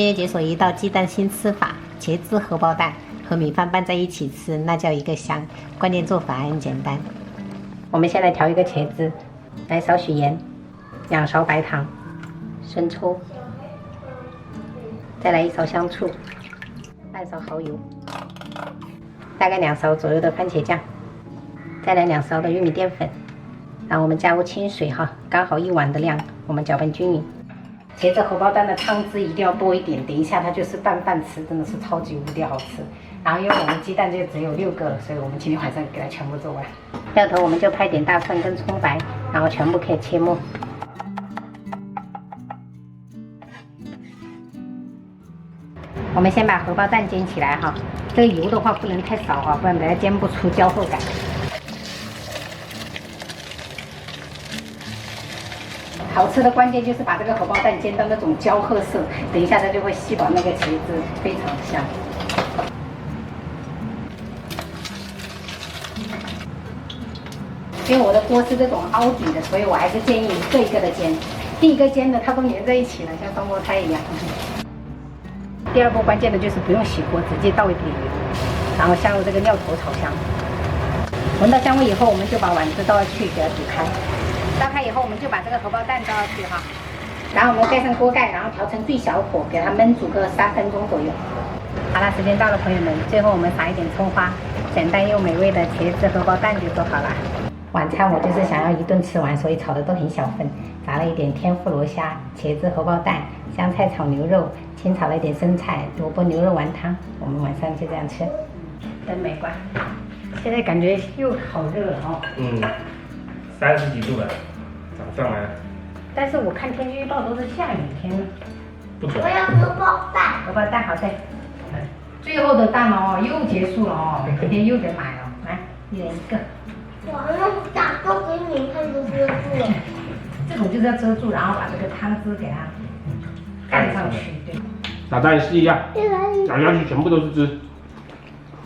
今天解锁一道鸡蛋新吃法，茄子荷包蛋和米饭拌在一起吃，那叫一个香。关键做法很简单。我们先来调一个茄子，来少许盐，2勺白糖，生抽，再来1勺香醋，半勺蚝油，大概2勺左右的番茄酱，再来2勺的玉米淀粉。然后我们加入清水哈，刚好1碗的量，我们搅拌均匀。茄子荷包蛋的汤汁一定要多一点，等一下它就是拌饭吃，真的是超级无敌好吃。然后因为我们鸡蛋就只有6个，所以我们今天晚上给它全部做完。料头我们就拍点大蒜跟葱白，然后全部可以切末。我们先把荷包蛋煎起来哈，这个油的话不能太少哈，不然等下煎不出焦厚感。好吃的关键就是把这个荷包蛋煎到那种焦褐色，等一下它就会吸饱那个茄子，非常香。因为我的锅是这种凹底的，所以我还是建议一个一个的煎。第一个煎的它都粘在一起了，像双胞胎一样。第二步关键的就是不用洗锅，直接倒一点油，然后下入这个料头炒香。闻到香味以后，我们就把碗子倒下去，给它煮开。倒开以后，我们就把这个荷包蛋倒下去哈，然后我们盖上锅盖，然后调成最小火，给它焖煮个3分钟左右。好了，时间到了，朋友们，最后我们撒一点葱花，简单又美味的茄子荷包蛋就做好了。晚餐我就是想要一顿吃完，所以炒的都很小份，炸了一点天妇罗虾、茄子荷包蛋、香菜炒牛肉，清炒了一点生菜、萝卜牛肉丸汤。我们晚上就这样吃，真美观。现在感觉又好热了哦。30几度了，早上来。但是我看天气预报都是下雨天。不准。我要荷包蛋。荷包蛋好的。最后的蛋哦，又结束了哦，明天又得买了。来，1人1个。哇，那么大都给你看都遮住了。这种就是要遮住，然后把这个汤汁给它盖上去。对。打蛋试一下，咬下去全部都是汁。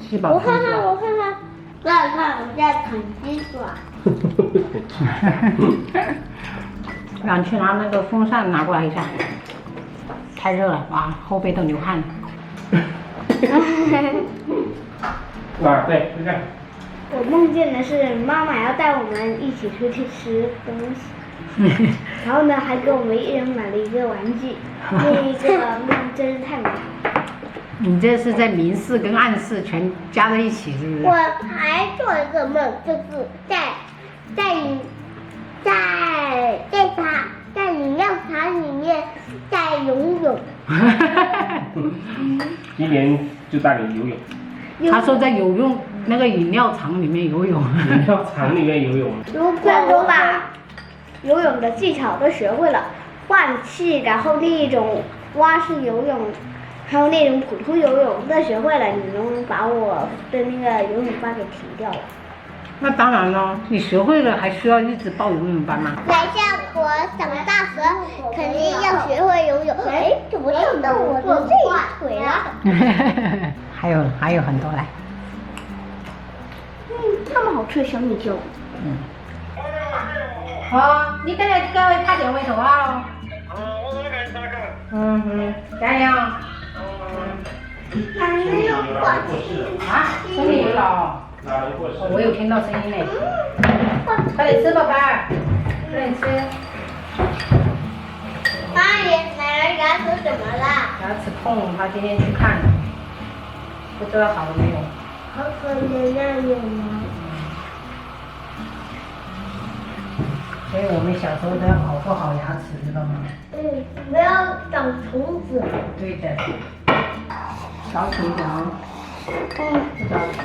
吃饱。我看看，我看看，再看我在啃鸡爪。让你去拿那个风扇拿过来一下，太热了，哇，后背都流汗了。啊，对，就这样。我梦见的是妈妈要带我们一起出去吃东西，然后呢还给我们1人买了一个玩具，那个梦真是太美好。你这是在明示跟暗示全加在一起，是不是？我还做一个梦，就是在饮料厂里面在游泳。今年就带你游泳。他说在那个饮料厂里面游泳。饮料厂里面游泳。如果我把游泳的技巧都学会了，换气，然后那种蛙式游泳，还有那种普通游泳都学会了，你能把我的那个游泳班给停掉了。那当然了，你学会了还需要一直报游泳班吗？等下我长大时肯定要学会游泳。哎，怎么又到我的这一腿了？还有很多来。这么好吃的小米酒。好，你等下各位拍电话说话喽。加油。还没有过啊，声音有了。我有听到声音嘞。快点吃，宝贝儿，快点吃。妈耶，奶奶牙齿怎么了？牙齿痛，他今天去看，不知道好了没有。好可怜啊，有吗？所以我们小时候都要保护好牙齿，知道吗？不要长虫子。对的。小心一点哦。不着急。